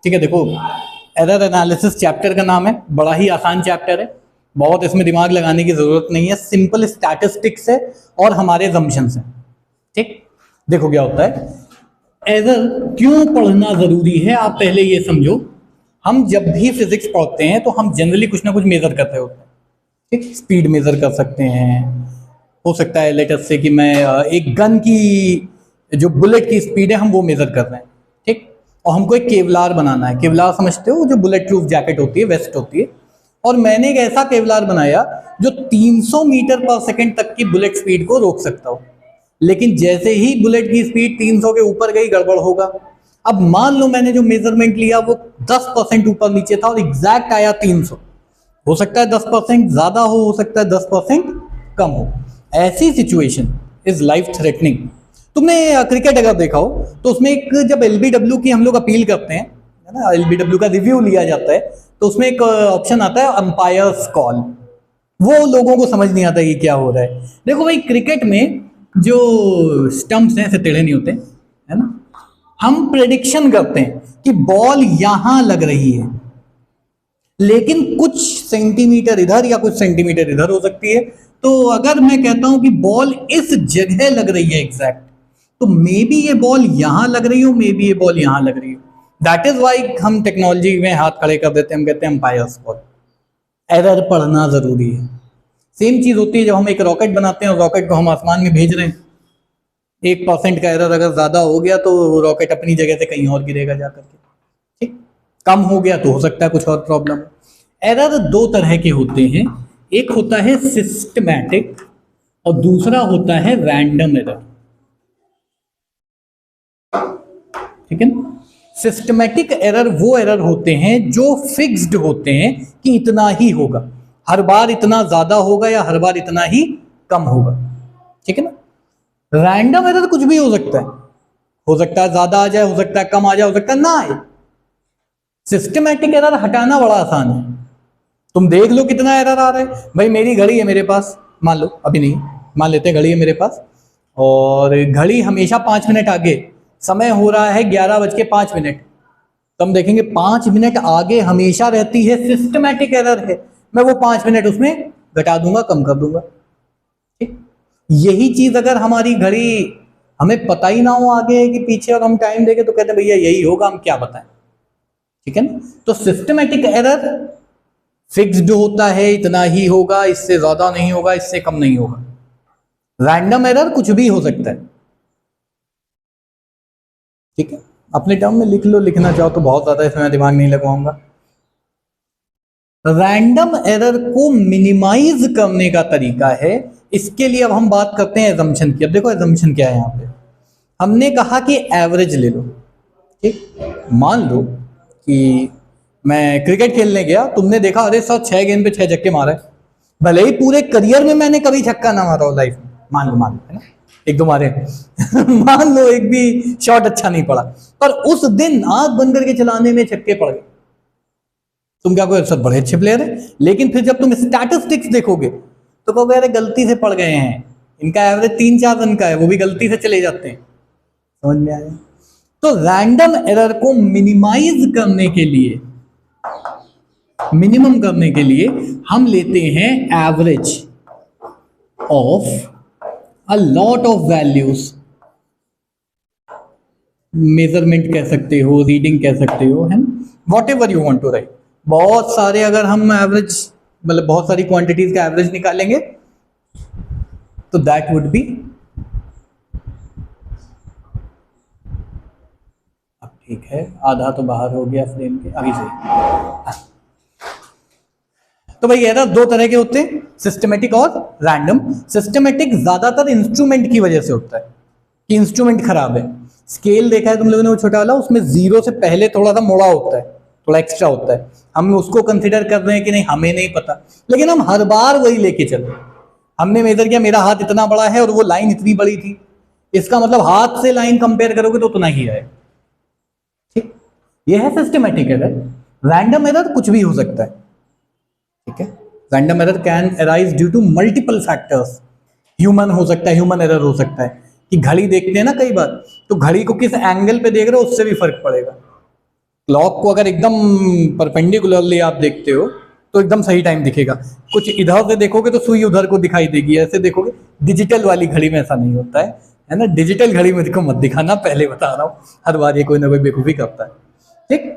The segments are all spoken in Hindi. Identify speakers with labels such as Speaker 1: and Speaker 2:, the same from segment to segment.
Speaker 1: ठीक है, देखो एरर एनालिसिस चैप्टर का नाम है, बड़ा ही आसान चैप्टर है, बहुत इसमें दिमाग लगाने की जरूरत नहीं है, सिंपल स्टैटिस्टिक्स है और हमारे assumptions हैं। ठीक, देखो क्या होता है, एरर क्यों पढ़ना जरूरी है आप पहले ये समझो। हम जब भी फिजिक्स पढ़ते हैं तो हम जनरली कुछ ना कुछ मेजर करते होते हैं। ठीक, स्पीड मेजर कर सकते हैं, हो सकता है लेट अस से कि मैं एक गन की जो बुलेट की स्पीड है हम वो मेजर कर रहे हैं। ठीक, और हमको एक केवलार बनाना है। केवलार समझते हो, जो बुलेट प्रूफ जैकेट होती है, वेस्ट होती है, और मैंने एक ऐसा केवलार बनाया जो 300 मीटर पर सेकंड तक की बुलेट स्पीड को रोक सकता हो। लेकिन जैसे ही बुलेट की स्पीड 300 के ऊपर गई, गड़बड़ होगा। अब मान लो मैंने जो मेजरमेंट लिया वो 10% ऊपर नीचे था और एग्जैक्ट आया 300। हो सकता है 10% ज्यादा हो सकता है 10% कम हो। ऐसी सिचुएशन इज लाइफ थ्रेटनिंग। तुमने क्रिकेट अगर देखा हो तो उसमें एक जब एलबीडब्ल्यू की हम लोग अपील करते हैं, है ना, एलबीडब्ल्यू का रिव्यू लिया जाता है, तो उसमें एक ऑप्शन आता है अंपायर्स कॉल। वो लोगों को समझ नहीं आता कि क्या हो रहा है। देखो भाई, क्रिकेट में जो स्टंप्स हैं ऐसे टेढ़े नहीं होते, है ना। हम प्रेडिक्शन करते हैं कि बॉल यहां लग रही है, लेकिन कुछ सेंटीमीटर इधर या कुछ सेंटीमीटर इधर हो सकती है। तो अगर मैं कहता हूं कि बॉल इस जगह लग रही है एग्जैक्ट, तो मे बी ये बॉल यहां लग रही हो, मे बी ये बॉल यहां लग रही हो। दैट इज वाई हम टेक्नोलॉजी में हाथ खड़े कर देते हैं, हम कहते हैं अंपायर्स कॉल। एरर पढ़ना जरूरी है। सेम चीज होती है जब हम एक रॉकेट बनाते हैं और रॉकेट को हम आसमान में भेज रहे हैं, 1% का एरर अगर ज्यादा हो गया तो रॉकेट अपनी जगह से कहीं और गिरेगा जाकर के। ठीक, कम हो गया तो हो सकता है कुछ और प्रॉब्लम। एरर दो तरह के होते हैं, एक होता है सिस्टमैटिक और दूसरा होता है रैंडम एरर। ठीक है ना। सिस्टमैटिक एरर वो एरर होते हैं जो फिक्स्ड होते हैं कि इतना ही होगा, हर बार इतना ज्यादा होगा या हर बार इतना ही कम होगा। ठीक है ना। रैंडम एरर कुछ भी हो सकता है ज्यादा आ जाए, हो सकता है कम आ जाए, हो सकता है ना आए। सिस्टमैटिक एरर हटाना बड़ा आसान है। तुम देख लो कितना एरर आ रहा है। भाई मेरी घड़ी है मेरे पास, मान लो, अभी नहीं, मान लेते हैं घड़ी है मेरे पास, और घड़ी हमेशा 5 मिनट आगे, समय हो रहा है 11:05। तो हम देखेंगे 5 मिनट आगे हमेशा रहती है, सिस्टमैटिक एरर है। मैं वो 5 मिनट उसमें घटा दूंगा, कम कर दूंगा। ठीक, यही चीज अगर हमारी घड़ी हमें पता ही ना हो आगे कि पीछे और हम टाइम देखें तो कहते हैं भैया यही होगा, हम क्या बताएं। ठीक है ना। तो सिस्टमैटिक एरर फिक्स्ड होता है, इतना ही होगा, इससे ज्यादा नहीं होगा, इससे कम नहीं होगा। रैंडम एरर कुछ भी हो सकता है। ठीक है, अपने टर्म में लिख लो, लिखना चाहो तो, बहुत ज्यादा इसमें दिमाग नहीं लगाऊंगा। रैंडम एरर को मिनिमाइज करने का तरीका है, इसके लिए अब हम बात करते हैं एजम्पशन की। अब देखो एजम्पशन क्या है यहाँ पे। हमने कहा कि एवरेज ले लो। ठीक, मान लो कि मैं क्रिकेट खेलने गया, तुमने देखा अरे सर 6 गेंद पे 6 छक्के मारे, भले ही पूरे करियर में मैंने कभी छक्का ना मारा हो लाइफ में, मान लो है ना, एक दो मारे मान लो एक भी शॉट अच्छा नहीं पड़ा, पर उस दिन आंख बंद करके चलाने में छक्के पड़ गए। तुम क्या कहोगे सर बड़े अच्छे प्लेयर है, लेकिन फिर जब तुम स्टैटिस्टिक्स देखोगे तो कहोगे अरे गलती से पड़ गए हैं, इनका एवरेज 3-4 रन का है, वो भी गलती से चले जाते हैं। समझ में आया। तो रैंडम एरर को मिनिमाइज करने के लिए, मिनिमम करने के लिए हम लेते हैं average of a lot of values. Measurement कह सकते हो, रीडिंग कह सकते हो, है ना, whatever you want to write. बहुत सारे अगर हम एवरेज, मतलब बहुत सारी क्वांटिटीज का एवरेज निकालेंगे तो दैट वुड बी, अब ठीक है आधा तो बाहर हो गया फ्रेम के, अभी से। तो भाई एरर दो तरह के होते हैं, सिस्टमेटिक और रैंडम। सिस्टमेटिक ज्यादातर इंस्ट्रूमेंट की वजह से होता है कि इंस्ट्रूमेंट खराब है। स्केल देखा है तुम लोगों ने, वो छोटा वाला, उसमें 0 से पहले थोड़ा सा मोड़ा होता है, थोड़ा एक्स्ट्रा होता है। हम उसको कंसिडर कर रहे हैं कि नहीं हमें नहीं पता, लेकिन हम हर बार वही लेके चल रहे हैं। हमने मेजर किया मेरा हाथ इतना बड़ा है और वो लाइन इतनी बड़ी थी, इसका मतलब हाथ से लाइन कंपेयर करोगे तो उतना ही है। ठीक, ये है सिस्टमेटिक एरर। रैंडम एरर कुछ भी हो सकता है। ठीक है, random error can arise due to multiple factors. Human हो सकता है, ह्यूमन एरर हो सकता है कि घड़ी देखते हैं ना कई बार, तो घड़ी को किस एंगल पे देख रहे हो उससे भी फर्क पड़ेगा। क्लॉक को अगर एकदम परपेंडिकुलरली आप देखते हो तो एकदम सही टाइम दिखेगा, कुछ इधर से देखोगे तो सुई उधर को दिखाई देगी, ऐसे देखोगे। डिजिटल वाली घड़ी में ऐसा नहीं होता है ना। डिजिटल घड़ी में देखो मत दिखाना, पहले बता रहा हूँ, हर बार ये कोई ना कोई बेवकूफ़ी करता है। ठीक,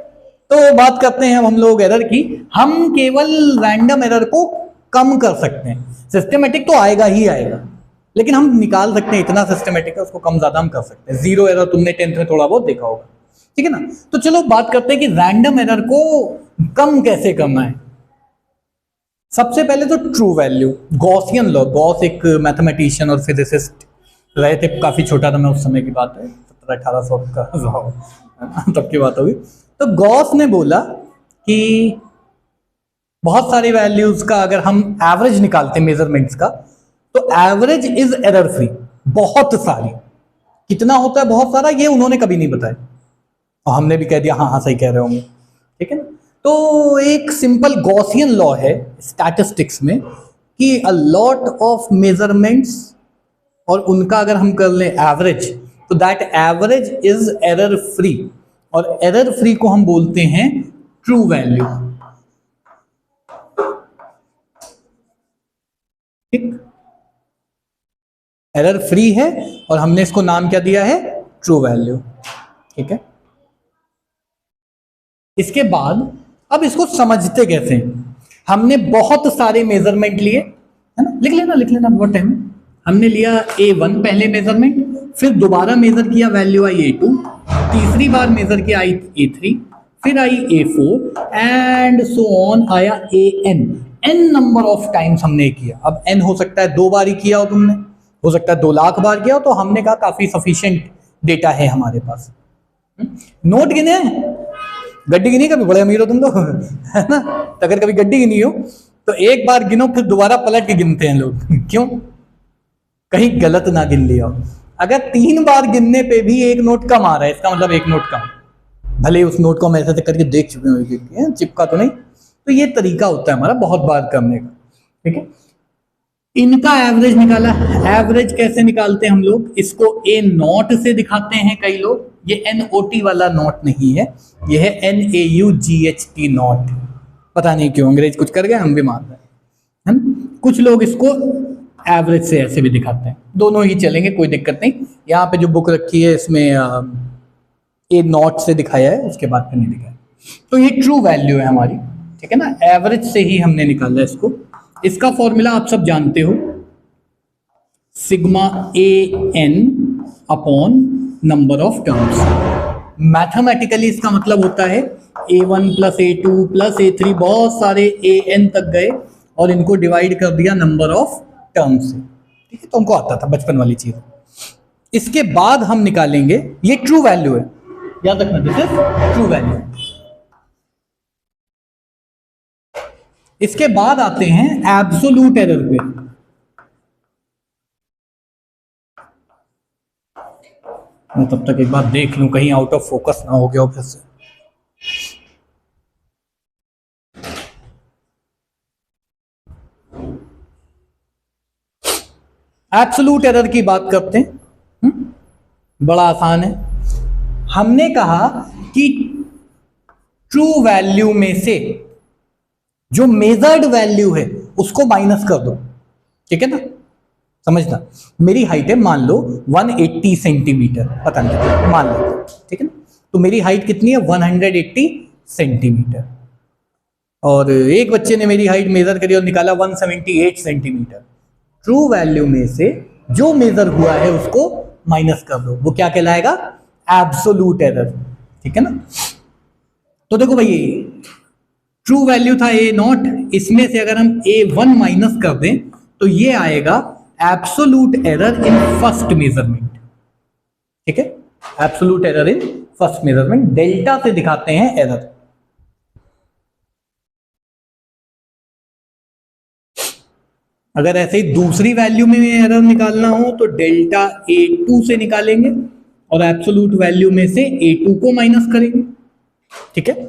Speaker 1: तो बात करते हैं हम लोग एरर की। हम केवल रैंडम एरर को कम कर सकते हैं, सिस्टमेटिक तो आएगा ही आएगा, लेकिन हम निकाल सकते हैं इतना सिस्टमेटिक है, उसको कम ज्यादा हम कर सकते हैं। जीरो एरर तुमने 10th में थोड़ा बहुत देखा होगा, ठीक है ना। तो चलो बात करते हैं कि रैंडम एरर को कम कैसे करना है। सबसे पहले तो true value, Gaussian law. Gauss एक मैथमेटिशियन और फिजिसिस्ट रहे थे, काफी छोटा था मैं उस समय की बात है, 1700-1800 का तब की बात होगी। तो गॉस ने बोला कि बहुत सारी वैल्यूज का अगर हम एवरेज निकालते मेजरमेंट्स का, तो एवरेज इज एरर फ्री। बहुत सारी, कितना होता है बहुत सारा, ये उन्होंने कभी नहीं बताया, और हमने भी कह दिया हाँ हाँ सही कह रहे होंगे, ठीक है ना। तो एक सिंपल गॉसियन लॉ है स्टैटिस्टिक्स में कि अ लॉट ऑफ मेजरमेंट्स और उनका अगर हम कर लें एवरेज, तो that average is error free, और एरर फ्री को हम बोलते हैं ट्रू वैल्यू। ठीक, एरर फ्री है और हमने इसको नाम क्या दिया है, ट्रू वैल्यू, ठीक है। इसके बाद अब इसको समझते कैसे हैं। हमने बहुत सारे मेजरमेंट लिए, है ना, लिख लेना बहुत टाइम। हमने लिया A1 पहले मेजरमेंट, फिर दोबारा मेजर किया, वैल्यू आई A2, तीसरी बार मेजर किया आई A3, फिर आई A4 एंड सो ऑन, आया AN। n number of times हमने किया। अब n हो सकता है 2 बार ही किया हो तुमने, हो सकता है 2 लाख बार किया हो, तो हमने कहा काफी सफिशिएंट डेटा है हमारे पास। नोट गिने, गड्डी गिनी कभी, बड़े अमीर हो तुम लोग है ना। तो अगर कभी गड्डी गिनी हो तो एक बार गिनो, फिर दोबारा पलट के गिनते हैं लोग क्यों, कहीं गलत ना गिन लिया हो। अगर 3 बार गिनने पे भी एक नोट कम आ रहा है, इसका मतलब एक नोट कम, भले उस नोट को हम ऐसे करके देख चुके हो, चिपका तो नहीं। तो ये तरीका होता है हमारा बहुत बार करने का, ठीक है। इनका एवरेज निकाला। एवरेज कैसे निकालते हैं हम लोग, इसको ए नॉट से दिखाते हैं कई लोग। ये NOT वाला नॉट नहीं है, ये है NAUGHT नॉट। पता नहीं क्यों अंग्रेज कुछ कर गए, हम भी मान रहे हैं, है ना। कुछ लोग इसको एवरेज से ऐसे भी दिखाते हैं, दोनों ही चलेंगे, कोई दिक्कत नहीं। यहाँ पे जो बुक रखी है इसमें ए नॉट से दिखाया है, उसके बाद फिर नहीं दिखाया। तो ये ट्रू वैल्यू है हमारी, ठीक है ना। एवरेज से ही हमने निकाला इसको। इसका फॉर्मूला आप सब जानते हो, sigma AN upon number of terms. Mathematically इसका मतलब होता है A1 plus A2 plus A3, बहुत सारे AN तक गए और इनको डिवाइड कर दिया नंबर ऑफ टर्म्स से, ठीक है। तो हमको आता था बचपन वाली चीज। इसके बाद हम निकालेंगे, ये ट्रू वैल्यू है, याद रखना, दिस इज ट्रू वैल्यू। इसके बाद आते हैं एब्सोल्यूट एरर पे। मैं तब तक एक बार देख लूं कहीं आउट ऑफ फोकस ना हो गया फिर से। एब्सोल्यूट एरर की बात करते हैं, बड़ा आसान है। हमने कहा कि ट्रू वैल्यू में से जो मेजर्ड वैल्यू है उसको माइनस कर दो, ठीक है ना। समझना, मेरी हाइट है मान लो 180 सेंटीमीटर, पता नहीं मान लो, ठीक है ना। तो मेरी हाइट कितनी है, 180 सेंटीमीटर, और एक बच्चे ने मेरी हाइट मेजर करी और निकाला 178 सेंटीमीटर। ट्रू वैल्यू में से जो मेजर हुआ है उसको माइनस कर दो, वो क्या कहलाएगा, एब्सोल्यूट एरर, ठीक है ना। तो देखो भाई, ट्रू वैल्यू था A0, इसमें से अगर हम A1 माइनस कर दें तो ये आएगा absolute error in first measurement, ठीक है। Absolute error in first measurement, delta से दिखाते हैं एरर। अगर ऐसे ही दूसरी वैल्यू में एरर निकालना हो तो डेल्टा A2 से निकालेंगे और एब्सोल्यूट वैल्यू में से A2 को माइनस करेंगे, ठीक है।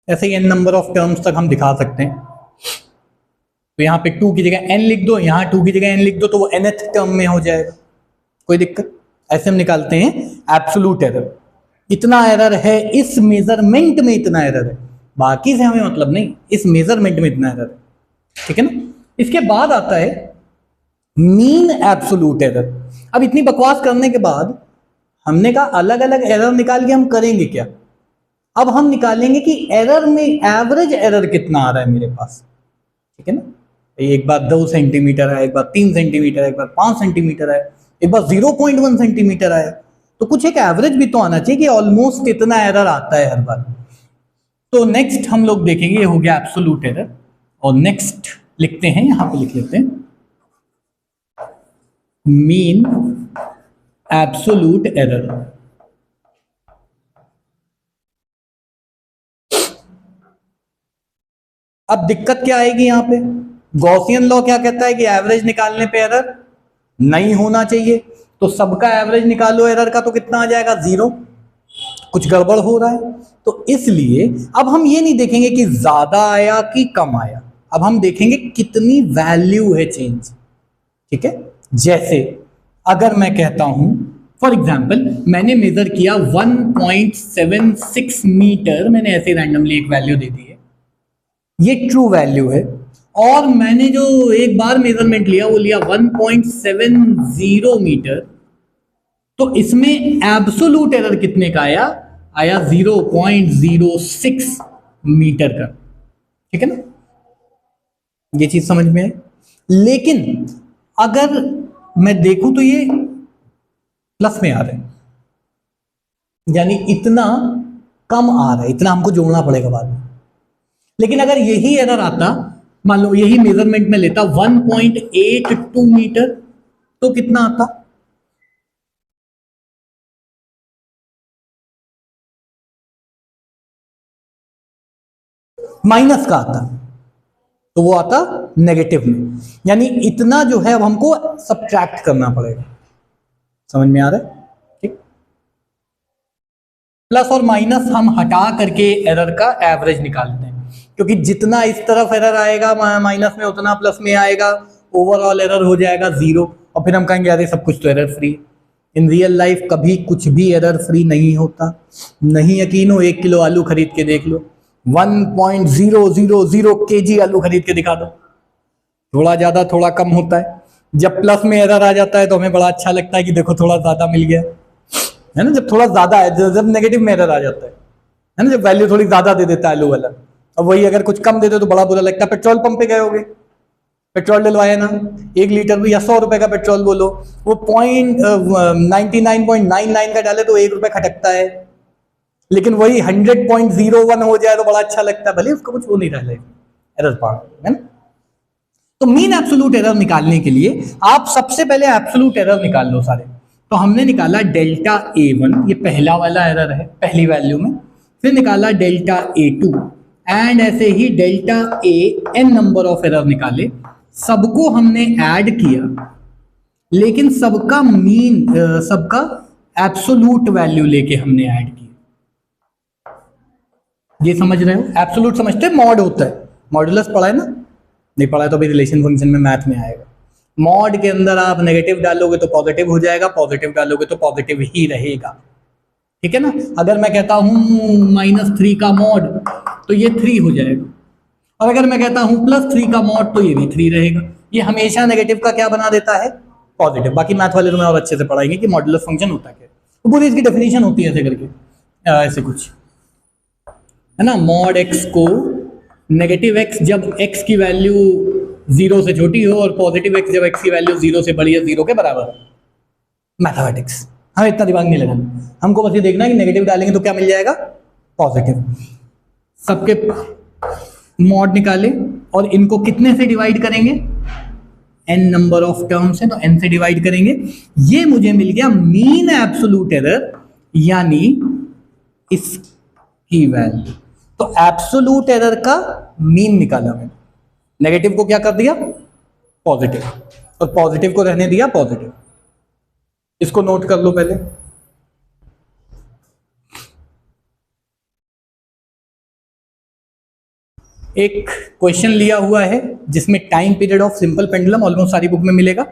Speaker 1: ऐसे ही n नंबर ऑफ टर्म्स तक हम दिखा सकते हैं। तो यहाँ पे 2 की जगह n लिख दो, यहाँ 2 की जगह n लिख दो, तो वो nth टर्म में हो जाएगा, कोई दिक्कत। ऐसे हम निकालते हैं एब्सोल्यूट एरर। इतना एरर है, इस मेजरमेंट में इतना एरर है, बाकी से हमें मतलब नहीं, इस मेजरमेंट में इतना एरर है, ठीक है ना। इसके बाद आता है मीन एब्सोल्यूट एरर। अब इतनी बकवास करने के बाद हमने कहा अलग अलग एरर निकाल के हम करेंगे क्या। अब हम निकालेंगे कि एरर में एवरेज एरर कितना आ रहा है मेरे पास, ठीक है ना। एक बार 2 सेंटीमीटर है, एक बार 3 सेंटीमीटर है, एक बार 5 सेंटीमीटर है, एक बार 0.1 सेंटीमीटर है, तो कुछ एक एवरेज भी तो आना चाहिए कि ऑलमोस्ट इतना एरर आता है हर बार। तो नेक्स्ट हम लोग देखेंगे, ये हो गया एब्सोल्यूट एरर। और नेक्स्ट लिखते हैं, यहां पे लिख लेते हैं मीन एब्सोल्यूट एरर। अब दिक्कत क्या आएगी यहां पे, गॉसियन लॉ क्या कहता है कि एवरेज निकालने पे एरर नहीं होना चाहिए, तो सबका एवरेज निकालो एरर का तो कितना आ जाएगा 0, कुछ गड़बड़ हो रहा है। तो इसलिए अब हम ये नहीं देखेंगे कि ज्यादा आया कि कम आया, अब हम देखेंगे कितनी वैल्यू है चेंज, ठीक है। जैसे अगर मैं कहता हूं फॉर एग्जाम्पल मैंने मेजर किया 1.76 मीटर, मैंने ऐसे रैंडमली एक वैल्यू दे दी है, ये ट्रू वैल्यू है, और मैंने जो एक बार मेजरमेंट लिया वो लिया 1.70 मीटर, तो इसमें एब्सोल्यूट एरर कितने का आया, आया 0.06 मीटर का, ठीक है ना। ये चीज समझ में है। लेकिन अगर मैं देखूं तो ये प्लस में आ रहा है, यानी इतना कम आ रहा है, इतना हमको जोड़ना पड़ेगा बाद में। लेकिन अगर यही एरर आता, मान लो यही मेजरमेंट में लेता 1.82 मीटर, तो कितना आता, माइनस का आता, तो वो आता नेगेटिव में, यानी इतना जो है अब हमको सब्ट्रैक्ट करना पड़ेगा। समझ में आ रहा है, ठीक। प्लस और माइनस हम हटा करके एरर का एवरेज निकालते हैं, क्योंकि जितना इस तरफ एरर आएगा माइनस में उतना प्लस में आएगा, ओवरऑल एरर हो जाएगा 0, और फिर हम कहेंगे अरे सब कुछ तो error free. In real life कभी कुछ भी एरर फ्री नहीं होता। नहीं यकीन हो 1 किलो आलू खरीद के देख लो, 1.000 kg आलू खरीद के दिखा दो, थोड़ा ज्यादा थोड़ा कम होता है। जब प्लस में एरर आ जाता है तो हमें बड़ा अच्छा लगता है कि देखो थोड़ा ज्यादा मिल गया, है ना। जब थोड़ा ज्यादा है, जब नेगेटिव में एरर आ जाता है ना, जब वैल्यू थोड़ी ज्यादा दे देता है आलू वाला, अब वही अगर कुछ कम दे दे तो बड़ा बुरा लगता है। पेट्रोल पंप पे गए होगे, पेट्रोल डलवाया ना, 1 लीटर भी या 100 रुपए का पेट्रोल बोलो, वो 99.99 का डाले तो 1 रुपए खटकता है, लेकिन वही 100.01 हो जाए तो बड़ा अच्छा लगता है, भले उसको कुछ वो नहीं रह एरर पार्ट, है ना। तो मीन एब्सोल्यूट एरर निकालने के लिए आप सबसे पहले एब्सोल्यूट एरर निकाल लो सारे। तो हमने निकाला डेल्टा A1, ये पहला वाला एरर है पहली वैल्यू में, फिर निकाला डेल्टा A2, एंड ऐसे ही delta A n number of error निकाले, सबको हमने ऐड किया, लेकिन सबका मीन सबका एब्सोल्यूट वैल्यू लेके हमने ऐड किया। ये समझ रहे हो, एब्सोल्यूट समझते हैं, मॉड होता है, मॉडुलस पढ़ा है ना, नहीं पढ़ा है तो अभी रिलेशन फंक्शन में मैथ में आएगा। मॉड के अंदर आप नेगेटिव डालोगे तो पॉजिटिव हो जाएगा, पॉजिटिव डालोगे तो पॉजिटिव ही रहेगा, ठीक है ना। अगर मैं कहता हूं -3 का मॉड तो ये 3 हो जाएगा, और अगर मैं कहता हूं +3 का मॉड तो ये भी 3 रहेगा। ये हमेशा नेगेटिव का क्या बना देता है, पॉजिटिव। बाकी मैथ वाले तुम्हें और अच्छे से पढ़ाएंगे कि मॉडुलस फंक्शन होता क्या है, तो पूरी इसकी डेफिनेशन होती है ऐसे करके, ऐसे कुछ, है ना। मॉड x को नेगेटिव x जब x की वैल्यू 0 से छोटी हो, और पॉजिटिव x जब x की वैल्यू 0 से बड़ी है, 0 के बराबर है। मैथमेटिक्स हमें इतना दिमाग नहीं लगाना, हमको बस ये देखना है कि नेगेटिव डालेंगे तो क्या मिल जाएगा, पॉजिटिव। सबके मॉड निकाले, और इनको कितने से डिवाइड करेंगे, n नंबर ऑफ टर्म्स है तो n से डिवाइड करेंगे। ये मुझे मिल गया मीन एब्सोल्यूट एरर, यानी इसकी वैल्यू। तो एब्सोल्यूट एरर का मीन निकाला मैंने, नेगेटिव को क्या कर दिया, पॉजिटिव, और पॉजिटिव को रहने दिया पॉजिटिव। इसको नोट कर लो पहले। एक क्वेश्चन लिया हुआ है जिसमें time period of simple pendulum almost सारी बुक में मिलेगा,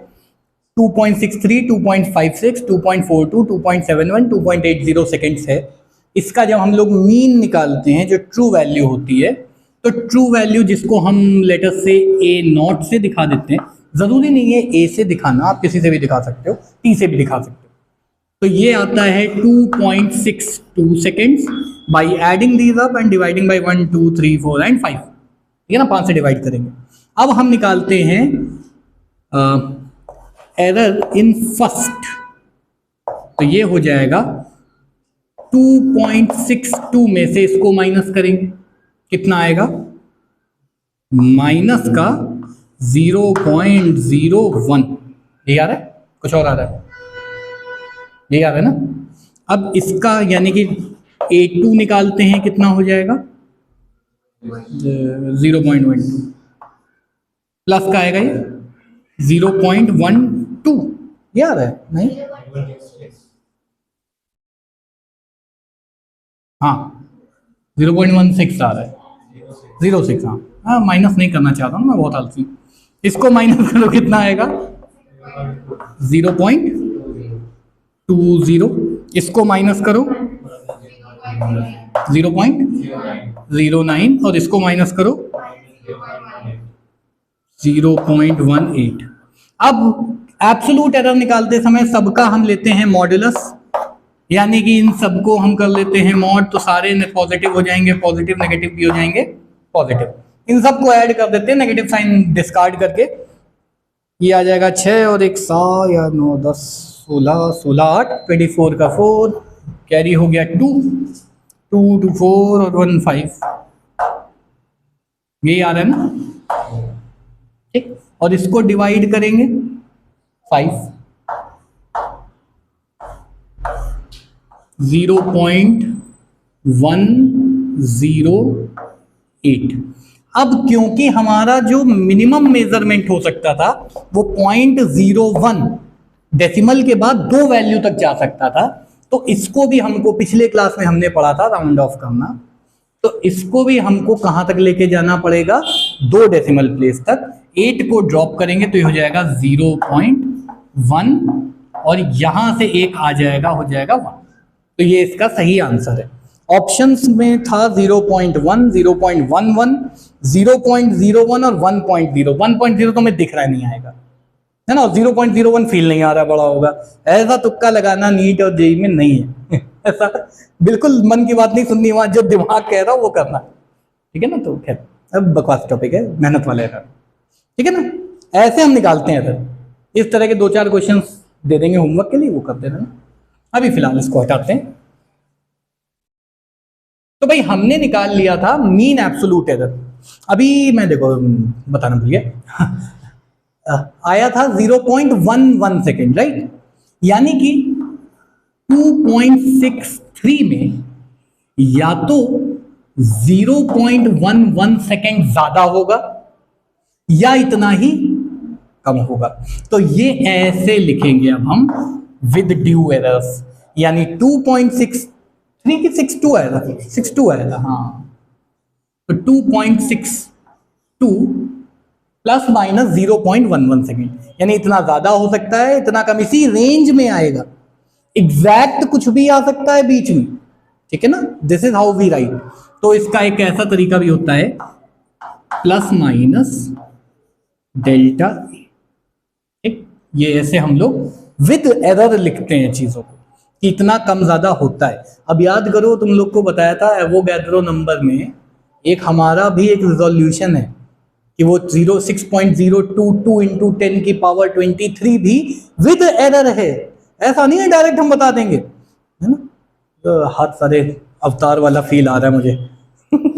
Speaker 1: 2.63, 2.56, 2.42, 2.71, 2.80 सेकेंड्स है। इसका जब हम लोग मीन निकालते हैं, जो ट्रू वैल्यू होती है, तो ट्रू वैल्यू जिसको हम लेटर से ए नॉट से दिखा देते हैं, जरूरी नहीं है ए से दिखाना, आप किसी से भी दिखा सकते हो, टी से भी दिखा सकते हो, तो ये आता है 2.62 seconds by adding these up and dividing by 1 2 3 4 and 5, ठीक है ना, 5 से डिवाइड करेंगे। अब हम निकालते हैं एरर इन फर्स्ट, तो ये हो जाएगा 2.62 में से इसको माइनस करेंगे, कितना आएगा, माइनस का 0.01, ये आ रहा है, कुछ और आ रहा है, ये आ रहा है ना। अब इसका यानी कि A2 निकालते हैं, कितना हो जाएगा 0.12, प्लस का आएगा ये 0.12, ये आ रहा है नहीं, हाँ 0.16 आ रहा है, 06, हाँ माइनस नहीं करना चाहता हूँ मैं, बहुत आलसी। इसको माइनस करो, कितना आएगा 0.20, इसको माइनस करो 0.09 और इसको माइनस करो 0.18। अब एब्सोल्यूट एरर निकालते समय सबका हम लेते हैं मॉडुलस, यानी कि इन सबको हम कर लेते हैं मॉड, तो सारे पॉजिटिव हो जाएंगे, पॉजिटिव नेगेटिव भी हो जाएंगे पॉजिटिव, इन सबको ऐड कर देते हैं, नेगेटिव साइन डिस्कार्ड करके ये आ जाएगा 6 और 1 7 या 9 10 16 16 8 24 का 4, कैरी हो गया 2 2 2 4 और 1 5, यही आ रहा है ना, ठीक। और इसको डिवाइड करेंगे 5, 0.108। अब क्योंकि हमारा जो मिनिमम मेजरमेंट हो सकता था वो 0.01 डेसिमल के बाद 2 वैल्यू तक जा सकता था, तो इसको भी हमको पिछले क्लास में हमने पढ़ा था राउंड ऑफ करना, तो इसको भी हमको कहां तक लेके जाना पड़ेगा, 2 डेसिमल प्लेस तक। 8 को ड्रॉप करेंगे तो ये हो जाएगा 0.1 और यहां से 1 आ जाएगा, हो जाएगा 1, तो ये इसका सही आंसर है। ऑप्शंस में था 0.1 0.11 0.01 और 1.0। 1.0 तो मैं दिख रहा नहीं आएगा, है ना, 0.01 फील नहीं आ रहा बड़ा होगा, ऐसा तुक्का लगाना नीट और जेईई में नहीं है ऐसा बिल्कुल मन की बात नहीं सुननी, वहां जो दिमाग कह रहा हो वो करना, ठीक है ना। तो खैर अब बकवास टॉपिक है, मेहनत वाले एरर, ठीक है ना, ऐसे हम निकालते हैं एरर। इस तरह के 2-4 क्वेश्चंस दे देंगे होमवर्क के लिए, वो कर देना। अभी फिलहाल इसको हटाते हैं। तो भाई हमने निकाल लिया था मीन एब्सोल्यूट एरर। अभी मैं देखो बताना भूल गया आया था 0.11 सेकेंड, राइट, यानी कि 2.63 में या तो 0.11 सेकेंड ज्यादा होगा या इतना ही कम होगा, तो ये ऐसे लिखेंगे अब हम विद ड्यू एरर्स, यानी 2.63 की 62 आएगा, 62 आएगा, हाँ, तो 2.62 प्लस माइनस 0.11 सेकेंड, यानी इतना ज्यादा हो सकता है, इतना कम, इसी रेंज में आएगा, एग्जैक्ट कुछ भी आ सकता है बीच में, ठीक है ना, this is how we write. तो इसका एक ऐसा तरीका भी होता है प्लस माइनस डेल्टा, ठीक, ये ऐसे हम लोग विद एरर लिखते हैं चीजों को, कि इतना कम ज्यादा होता है। अब याद करो, तुम लोग को बताया था एवोगैड्रो नंबर में एक हमारा भी एक रिजोल्यूशन है कि वो 6.022 इंटू 10 की पावर 23 भी विद एरर है, ऐसा नहीं है डायरेक्ट हम बता देंगे, है ना। तो हाथ सारे अवतार वाला फील आ रहा है मुझे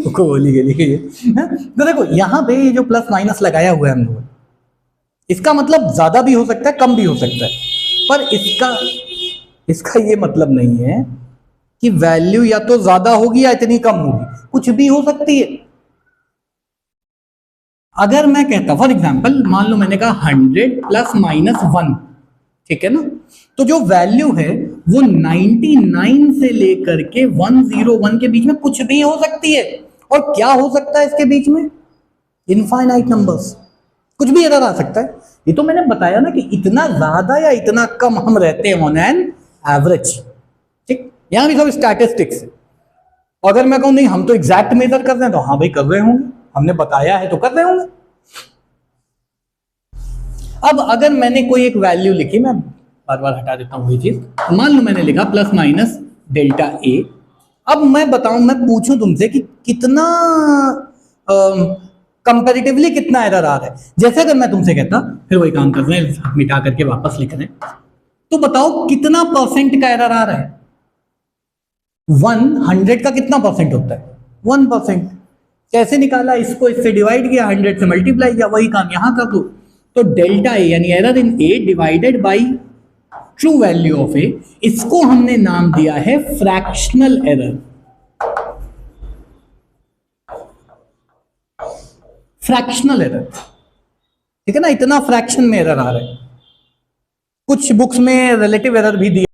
Speaker 1: गोली गली के, तो देखो यहाँ पे जो प्लस माइनस लगाया हुआ है हम लोग, इसका मतलब ज्यादा भी हो सकता है, कम भी हो सकता है, पर इसका ये मतलब नहीं है कि वैल्यू या तो ज्यादा होगी या इतनी कम होगी, कुछ भी हो सकती है। अगर मैं कहता फॉर एग्जांपल, मान लो मैंने कहा 100 प्लस माइनस 1, ठीक है ना, तो जो वैल्यू है वो 99 से लेकर के 101 के बीच में कुछ भी हो सकती है। और क्या हो सकता है इसके बीच में? इनफाइनाइट नंबर्स, कुछ भी एरर आ सकता है। ये तो मैंने बताया ना कि इतना ज्यादा या इतना कम हम रहते हैं ऑन एन एवरेज, ठीक। यहां भी सब स्टैटिस्टिक्स है, अगर मैं कहूं नहीं हम तो एग्जैक्ट मेजर कर रहे हैं, तो हाँ भाई कर रहे होंगे, हमने बताया है तो कर रहे होंगे। अब अगर मैंने कोई एक वैल्यू लिखी, मैं बार बार हटा देता हूं वही चीज, मान लो मैंने लिखा प्लस माइनस डेल्टा ए। अब मैं बताऊं, मैं पूछूं तुमसे कि कितना कंपैरेटिवली कितना एरर आ रहा है। जैसे अगर मैं तुमसे कहता, फिर वही काम कर रहे हैं, मिटा करके वापस लिख रहे हैं, तो बताओ कितना परसेंट का एरर आ रहा है। 100 का कितना परसेंट होता है? 1%। कैसे निकाला? इसको इससे डिवाइड किया, 100 से मल्टीप्लाई किया, वही काम यहां कर दो। तो डेल्टा ए यानी error in A divided by true value of A, इसको हमने नाम दिया है फ्रैक्शनल एरर। फ्रैक्शनल एरर, ठीक है ना, इतना फ्रैक्शन में एरर आ रहा है। कुछ बुक्स में रिलेटिव एरर भी दिया।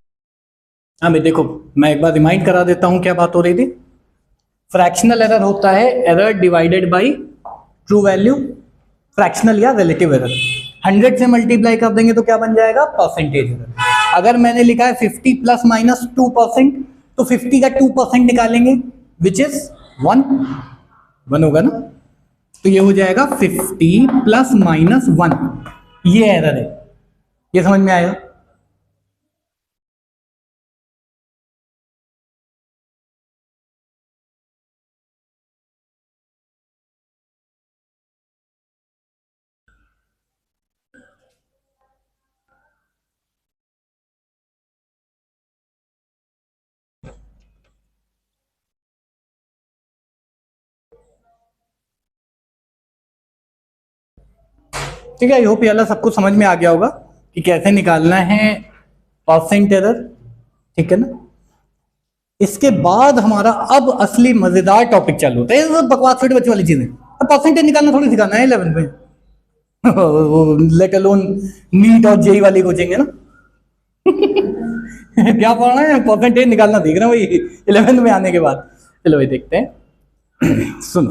Speaker 1: हाँ भाई देखो, मैं एक बार रिमाइंड करा देता हूं क्या बात हो रही थी। फ्रैक्शनल एरर होता है error divided by true value, fractional या रिलेटिव एरर। 100 से मल्टीप्लाई कर देंगे तो क्या बन जाएगा? Percentage error. अगर मैंने लिखा है 50 प्लस माइनस 2%, तो 50 का 2% निकालेंगे विच इज 1 होगा ना, तो ये हो जाएगा 50 प्लस माइनस 1, ये एरर है। ये समझ में आएगा? ठीक है, आई होप ये वाला सबको समझ में आ गया होगा कि कैसे निकालना है परसेंट एरर, ठीक है ना। इसके बाद हमारा अब असली मजेदार टॉपिक चालू होता है। ये सब बकवास छोटे बच्चों वाली चीजें, अब परसेंटेज निकालना थोड़ी सिखाना है 11th में लेट अलोन नीट और जेई वाली कोचिंग है ना क्या पढ़ना है? परसेंटेज निकालना सीख रहे हैं भाई 11th में आने के बाद। चलो भाई देखते हैं सुनो,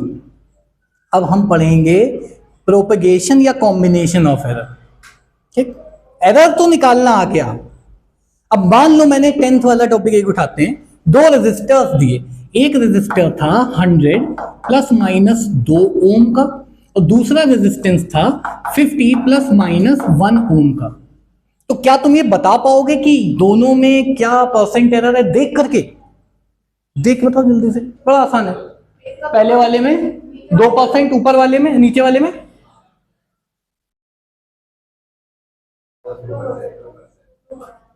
Speaker 1: अब हम पढ़ेंगे प्रोपगेशन या कॉम्बिनेशन ऑफ एरर। ठीक, एरर तो निकालना आ गया। अब मान लो मैंने 10th वाला टॉपिक एक उठाते हैं, दो रेजिस्टर्स दिए, एक रेजिस्टर था 100 प्लस माइनस 2 ओम का, और दूसरा रेजिस्टेंस था 50 प्लस माइनस 1 ओम का। तो क्या तुम ये बता पाओगे कि दोनों में क्या परसेंट एरर है? देख करके देख बताओ जल्दी से, बड़ा आसान है। पहले वाले में 2%, ऊपर वाले में, नीचे वाले में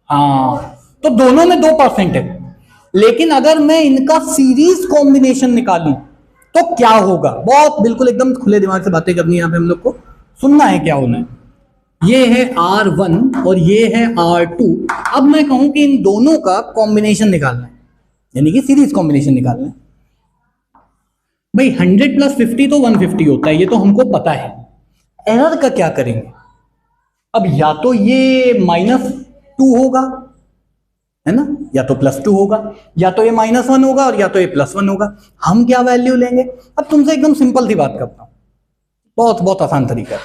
Speaker 1: हाँ, तो दोनों में 2% है। लेकिन अगर मैं इनका सीरीज कॉम्बिनेशन निकालूं तो क्या होगा? बहुत बिल्कुल एकदम खुले दिमाग से बातें करनी है यहां पे हम लोग को, सुनना है क्या होना है। ये है R1 और ये है R2। अब मैं कहूं कि इन दोनों का कॉम्बिनेशन निकालना है, यानी कि सीरीज कॉम्बिनेशन निकालना है। भाई 100 प्लस 50 तो 150 होता है, ये तो हमको पता है। एरर का क्या करेंगे? अब या तो ये -2 होगा, है ना, या तो +2 होगा, या तो ये -1 होगा और या तो ये +1 होगा। हम क्या वैल्यू लेंगे? अब तुमसे एकदम सिंपल सी बात करता हूं, बहुत बहुत आसान तरीका है।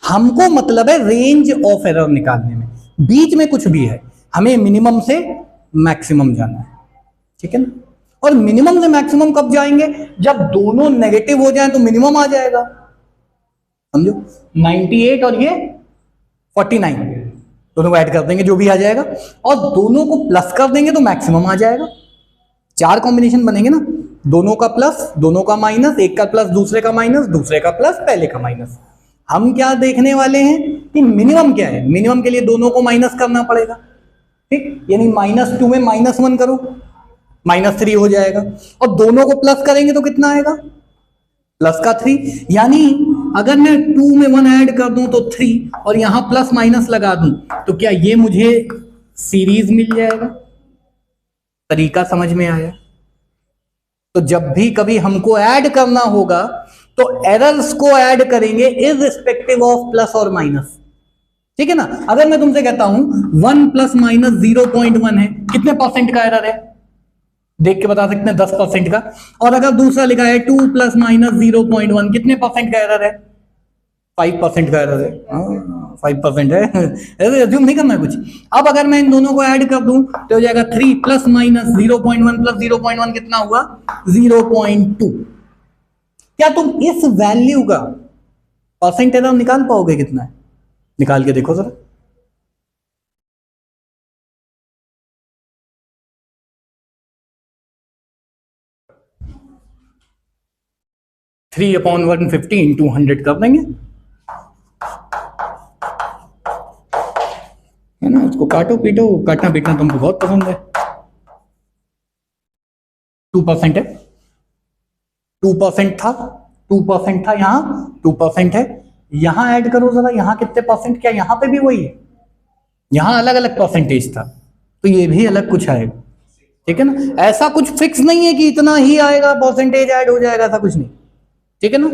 Speaker 1: हमको मतलब है रेंज ऑफ एरर निकालने में, बीच में कुछ भी है, हमें मिनिमम से मैक्सिमम जाना है, ठीक है ना। और मिनिमम से मैक्सिमम कब जाएंगे? जब दोनों नेगेटिव हो जाए तो मिनिमम आ जाएगा, समझो। 98 और ये 49 दोनों को ऐड कर देंगे, जो भी आ जाएगा, और दोनों को प्लस कर देंगे तो मैक्सिमम आ जाएगा। 4 कॉम्बिनेशन बनेंगे ना, दोनों का प्लस, दोनों का माइनस, एक का प्लस दूसरे का माइनस, दूसरे का प्लस पहले का माइनस। हम क्या देखने वाले हैं कि मिनिमम क्या है। मिनिमम के लिए दोनों को माइनस करना पड़ेगा, ठीक, यानी -2 में -1 करो, -3 हो जाएगा, और दोनों को प्लस करेंगे तो कितना आएगा? प्लस का 3। यानी अगर मैं 2 में 1 ऐड कर दूं तो 3, और यहां प्लस माइनस लगा दूं तो क्या ये मुझे सीरीज मिल जाएगा? तरीका समझ में आया? तो जब भी कभी हमको ऐड करना होगा तो एरर्स को ऐड करेंगे इररिस्पेक्टिव ऑफ प्लस और माइनस, ठीक है ना। अगर मैं तुमसे कहता हूं 1 प्लस माइनस 0.1 है, कितने परसेंट का एरर है? देख के बता सकते हैं, 10% का। और अगर दूसरा लिखा है 2 प्लस माइनस 0.1, कितने परसेंट का एरर है? 5% का एरर है, 5% है, ऐसे अज्यूम नहीं करना है कुछ। अब अगर मैं इन दोनों को ऐड कर दूं तो हो जाएगा 3 प्लस माइनस 0.1 प्लस 0.1 कितना हुआ 0.2। क्या तुम इस वैल्यू का परसेंट एरर निकाल पाओगे? कितना है निकाल के देखो जरा। थ्री अपॉन 150 इंटू 100 कर देंगे, है ना। उसको काटो पीटो, काटना पीटना तुमको बहुत पसंद है। 2% है, 2% था, 2% था, यहां 2% है। यहां ऐड करो जरा, यहां कितने परसेंट, क्या यहां पे भी वही है? यहां अलग अलग परसेंटेज था, तो ये भी अलग कुछ आएगा, ठीक है ना। ऐसा कुछ फिक्स नहीं है कि इतना ही आएगा परसेंटेज ऐड हो जाएगा, ऐसा कुछ नहीं, ठीक है ना।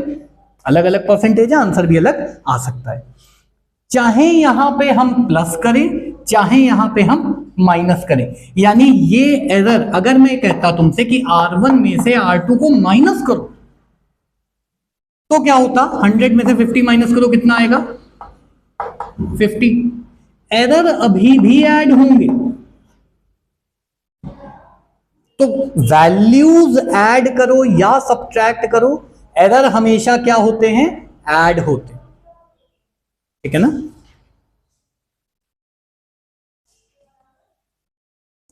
Speaker 1: अलग अलग परसेंटेज है, आंसर भी अलग आ सकता है। चाहे यहां पे हम प्लस करें, चाहे यहां पे हम माइनस करें, यानी ये एरर अगर मैं कहता तुमसे कि R1 में से R2 को माइनस करो तो क्या होता? 100 में से 50 माइनस करो, कितना आएगा 50। एरर अभी भी ऐड होंगे, तो वैल्यूज ऐड करो या सब्ट्रैक्ट करो, एरर हमेशा क्या होते हैं? ऐड होते, ठीक है ना।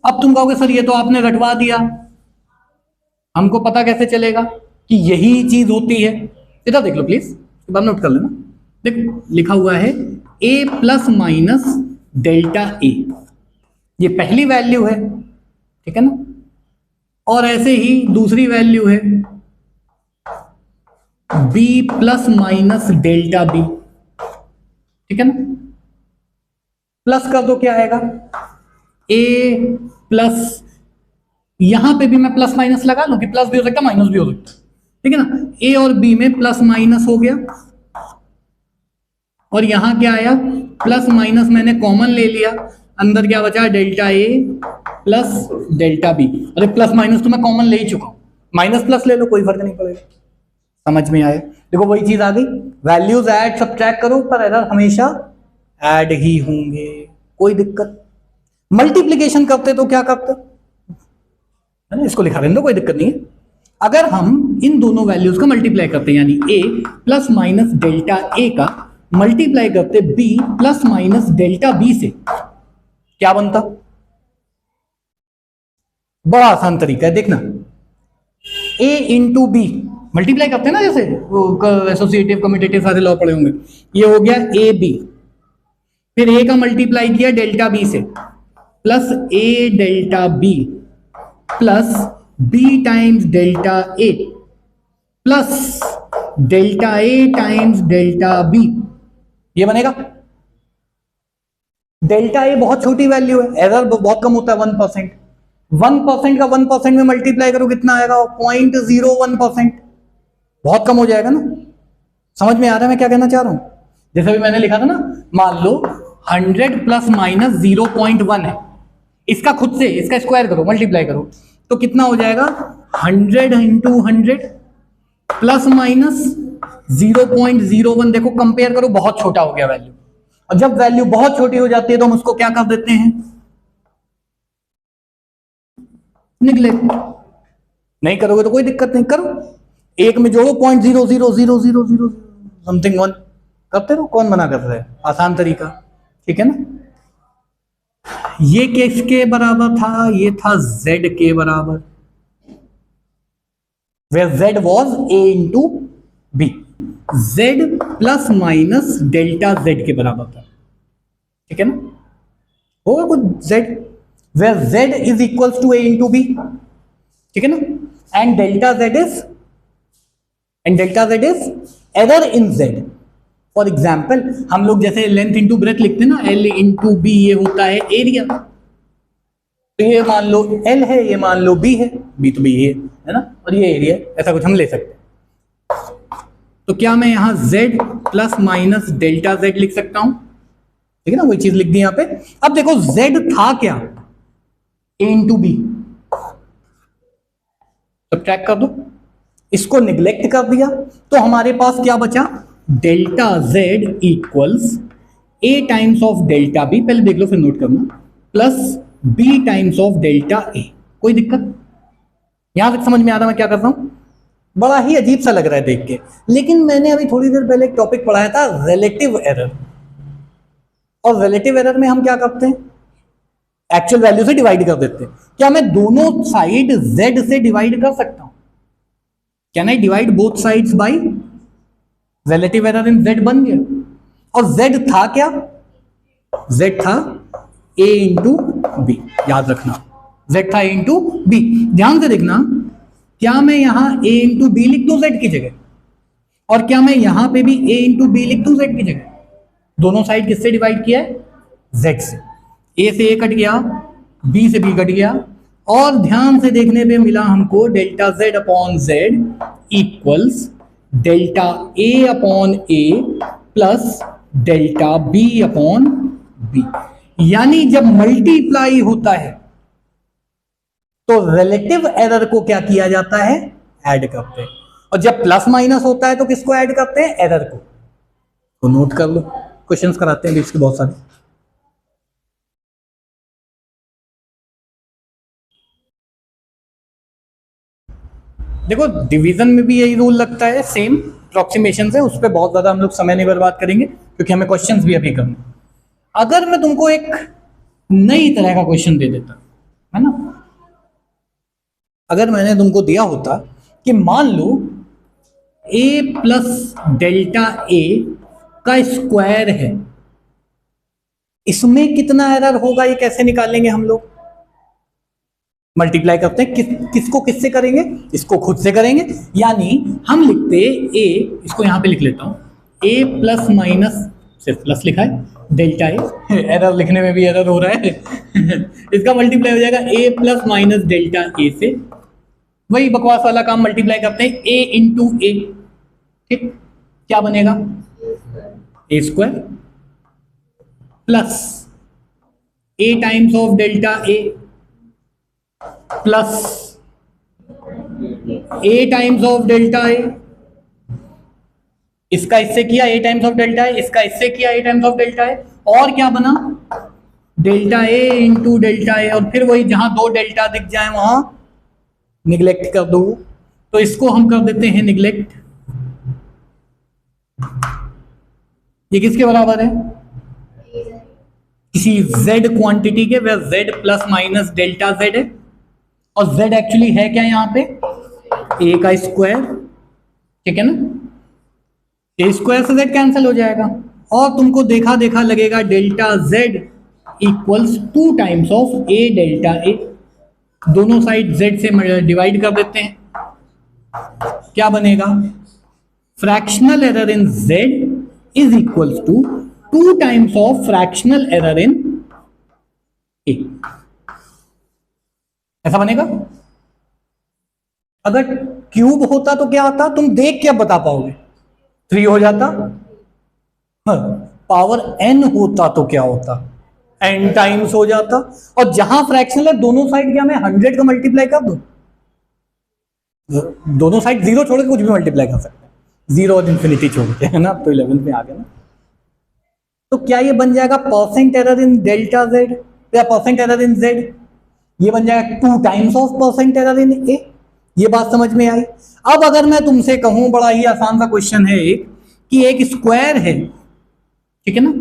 Speaker 1: अब तुम कहोगे सर ये तो आपने रटवा दिया, हमको पता कैसे चलेगा कि यही चीज होती है? इधर देख लो प्लीज, एक बार नोट कर लेना। देखो लिखा हुआ है a प्लस माइनस डेल्टा ए, ये पहली वैल्यू है, ठीक है ना। और ऐसे ही दूसरी वैल्यू है b plus minus delta B, ठीक है ना। प्लस कर दो, क्या आएगा a प्लस, यहां पे भी मैं प्लस माइनस लगा लूं कि प्लस भी हो सकता है माइनस भी हो सकता है, ठीक है ना। a और b में प्लस माइनस हो गया, और यहां क्या आया प्लस माइनस, मैंने कॉमन ले लिया, अंदर क्या बचा delta A plus delta B. अरे प्लस माइनस तो मैं कॉमन ले ही चुका हूं, माइनस प्लस ले लो कोई फर्क नहीं पड़ेगा। समझ में आया? देखो वही चीज आ गई, वैल्यूज ऐड सब्ट्रैक्ट करो पर एरर हमेशा ऐड ही होंगे, कोई दिक्कत। मल्टीप्लीकेशन करते तो क्या करते, है ना, इसको लिखा रहने दो, कोई दिक्कत नहीं है। अगर हम इन दोनों वैल्यूज का मल्टीप्लाई करते हैं, यानी a plus minus delta A का मल्टीप्लाई करते b plus minus delta B से, क्या बनता? बड़ा आसान तरीका है, देखना। a इंटू बी मल्टीप्लाई करते हैं ना, जैसे वो एसोसिएटिव कम्यूटेटिव सारे लॉ पढ़े होंगे। ये हो गया ए बी, फिर a का मल्टीप्लाई किया डेल्टा बी से, plus a delta B plus b times delta A plus delta A times delta B, ये बनेगा। डेल्टा ए बहुत छोटी वैल्यू है, एरर बहुत कम होता है 1%। 1% का 1% में मल्टीप्लाई करो कितना आएगा? 0.01%, बहुत कम हो जाएगा ना। समझ में आ रहा है मैं क्या कहना चाह रहा हूं? जैसे अभी मैंने लिखा था ना, मान लो 100 प्लस माइनस 0.1 है, इसका खुद से इसका स्क्वायर करो, मल्टीप्लाई करो, तो कितना हो जाएगा 100 इंटू 100 प्लस माइनस 0.01। देखो कंपेयर करो, बहुत छोटा हो गया वैल्यू। और जब वैल्यू बहुत छोटी हो जाती है तो हम उसको क्या कर देते हैं? निगलेक्ट। नहीं करोगे तो कोई दिक्कत नहीं, करो, एक में जोड़ो 0.00000 समथिंग 1 करते रहो, कौन मना कर रहा है? आसान तरीका, ठीक है ना। ये किसके बराबर था? ये था z के बराबर, where z was a into b, z plus minus delta z के बराबर था, ठीक है ना। होगा कुछ z, where z is equals to a into b, ठीक है ना, and delta z is error in z। For example हम लोग जैसे लेंथ इंटू ब्रेथ लिखते हैं ना, l इंटू बी, ये होता है एरिया। तो ये मान लो l है, ये मान लो b है, b तो b है ना, और ये एरिया, ऐसा कुछ हम ले सकते हैं। तो क्या मैं यहां z plus minus delta z लिख सकता हूं? ठीक है ना, वही चीज लिख दी यहां पे। अब देखो z था क्या? a इंटू बी, सब्ट्रैक्ट कर दो, इसको निगलेक्ट कर दिया तो हमारे पास क्या बचा? Delta Z equals A times of delta B, पहले देख लो फिर नोट करना, plus B times of delta A. कोई दिक्कत यहां तक समझ में आ रहा मैं क्या कर रहा हूं? बड़ा ही अजीब सा लग रहा है देख के, लेकिन मैंने अभी थोड़ी देर पहले एक टॉपिक पढ़ाया था रिलेटिव एरर, और रिलेटिव एरर में हम क्या करते हैं? एक्चुअल वैल्यू से डिवाइड कर देते हैं। क्या मैं दोनों साइड z से डिवाइड कर सकता हूं? Can I divide both sides by relative error in z? बन गया। और z था क्या? z था a इंटू बी, याद रखना z था a इंटू बी। ध्यान से देखना, क्या मैं यहां a इंटू बी लिख दूं z की जगह, और क्या मैं यहां पे भी a इंटू बी लिख दूं z की जगह? दोनों साइड किससे डिवाइड किया है? z से। a से a कट गया, b से b कट गया, और ध्यान से देखने पे मिला हमको delta z upon z equals delta a upon a plus delta b upon b। यानी जब मल्टीप्लाई होता है तो रिलेटिव एरर को क्या किया जाता है? ऐड करते हैं। और जब प्लस माइनस होता है तो किसको ऐड करते हैं? एरर को। तो नोट कर लो, क्वेश्चंस कराते हैं इसके बहुत सारे। देखो डिवीजन में भी यही रूल लगता है, सेम अप्रोक्सीमेशन से, उस पर बहुत ज्यादा हम लोग समय नहीं बर्बाद करेंगे क्योंकि हमें क्वेश्चंस भी अभी करने। अगर मैं तुमको एक नई तरह का क्वेश्चन दे देता है ना, अगर मैंने तुमको दिया होता कि मान लो a प्लस डेल्टा a का स्क्वायर है, इसमें कितना एरर होगा ये कैसे निकालेंगे हम लोग? मल्टीप्लाई करते हैं, किसको किससे करेंगे? इसको खुद से करेंगे। यानी हम लिखते a, इसको यहां पे लिख लेता हूं, a प्लस माइनस, सिर्फ प्लस लिखा है, डेल्टा a, एरर लिखने में भी एरर हो रहा है इसका मल्टीप्लाई हो जाएगा a plus minus delta a से, वही बकवास वाला काम मल्टीप्लाई करते हैं, a इंटू a, ठीक, क्या बनेगा? a square plus a times of delta a plus a times of delta a। इसका इससे किया a times of delta a, इसका इससे किया a times of delta a, और क्या बना? Delta a into delta a, और फिर वही जहां दो डेल्टा दिख जाए वहां निगलेक्ट कर दो, तो इसको हम कर देते हैं निगलेक्ट। ये किसके बराबर है? किसी z क्वांटिटी के, वह z plus minus delta z है, और z एक्चुअली है क्या यहां पे? a का स्क्वायर, ठीक है ना, a स्क्वायर से z कैंसिल हो जाएगा, और तुमको देखा देखा लगेगा delta z equals 2 times of a delta a। दोनों साइड z से डिवाइड कर देते हैं, क्या बनेगा? Fractional error in z is equals to 2 times of fractional error in a। ऐसा बनेगा। अगर क्यूब होता तो क्या होता? तुम देख क्या बता पाओगे? 3 हो जाता। पावर n होता तो क्या होता? n टाइम्स हो जाता। और जहां फ्रैक्शनल है दोनों साइड क्या मैं 100 का मल्टीप्लाई कर दूं? दोनों साइड 0 छोड़ के कुछ भी मल्टीप्लाई कर सकते हैं, 0 और इन्फिनिटी छोड़ के, है ना, तो 11 में आ गया ना। तो क्या ये बन जाएगा परसेंट एरर इन डेल्टा z या परसेंट एरर इन z? ये बन जाएगा 2 times of percent error in a। ये बात समझ में आई। अब अगर मैं तुमसे कहूं, बड़ा ही आसान सा क्वेश्चन है एक, कि एक स्क्वायर है, ठीक है ना,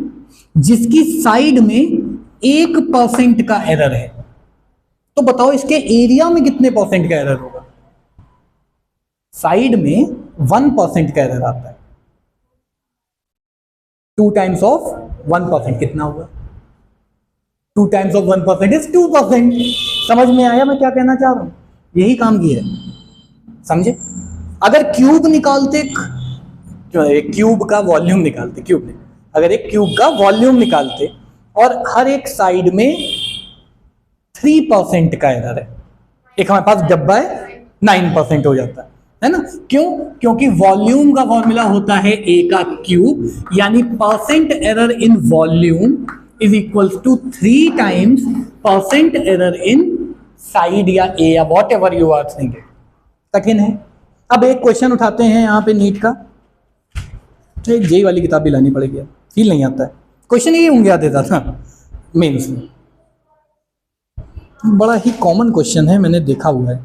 Speaker 1: जिसकी साइड में 1% का एरर है, तो बताओ इसके एरिया में कितने परसेंट का एरर होगा? साइड में 1% का एरर आता है, 2 टाइम्स ऑफ 1% कितना होगा? 2 टाइम्स ऑफ 1% इज 2%। समझ में आया मैं क्या कहना चाह रहा हूं? यही काम किया है, समझे? अगर क्यूब निकालते, क्यूब का वॉल्यूम निकालते, क्यूब नहीं, अगर एक क्यूब का वॉल्यूम निकालते और हर एक साइड में 3% का एरर है, एक हमारे पास डब्बा है 9% हो जाता है ना? क्यों? क्योंकि वॉल्यूम का फॉर्मूला होता है a का क्यूब, यानी percent error in volume is equals to 3 times percent error in side या a या whatever you are thinking. कठिन है। अब एक क्वेश्चन उठाते हैं यहाँ पे नीट का, तो एक जेई वाली किताब भी लानी पड़ेगी, फील नहीं आता है। क्वेश्चन ये होंगे आते था मेंस में, बड़ा ही कॉमन क्वेश्चन है, मैंने देखा हुआ है।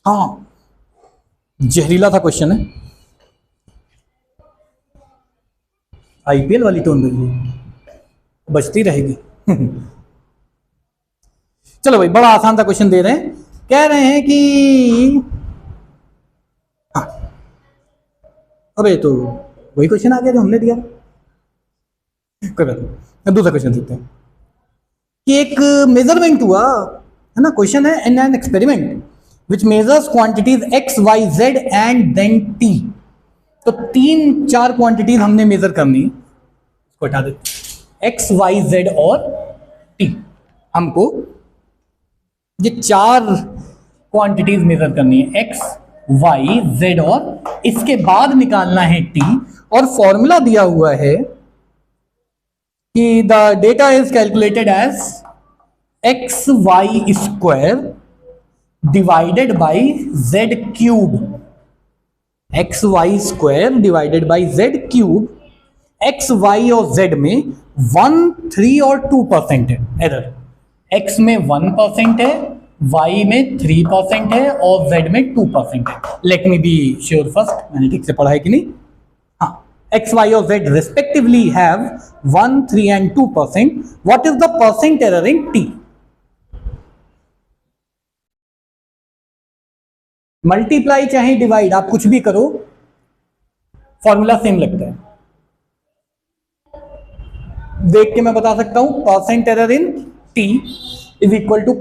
Speaker 1: हाँ, जहरीला था क्वेश्चन है। आईपीएल वाली टोन रही है, बचती रहेगी चलो भाई, बड़ा आसान सा क्वेश्चन दे रहे हैं, कह रहे हैं कि हाँ, अबे तो वही क्वेश्चन आ गया जो हमने दिया। कोई बात नहीं, दूसरा क्वेश्चन देखते हैं कि एक मेजरमेंट हुआ है ना, क्वेश्चन है in an experiment which measures quantities X Y Z and then T. तो 3-4 क्वांटिटीज हमने मेजर करनी है, इसको हटा देते, एक्स वाई जेड और टी। हमको ये 4 क्वांटिटीज मेजर करनी है, एक्स वाई जेड और इसके बाद निकालना है टी। और फॉर्मूला दिया हुआ है कि the data is calculated as X Y square divided by Z cube, X Y square divided by Z cube. X Y और जेड में 1, 3 और 2% है एरर। एक्स में 1% है, वाई में 3% है और जेड में 2% है। Let me be sure first, मैंने ठीक से पढ़ा है कि नहीं। हाँ, एक्स वाई और Z respectively have 1, 3 and 2%। What is the percent error in T? Multiply चाहे डिवाइड, आप कुछ भी करो, फॉर्मूला सेम लगता है। देख के मैं बता सकता हूं, percent error in T is equal to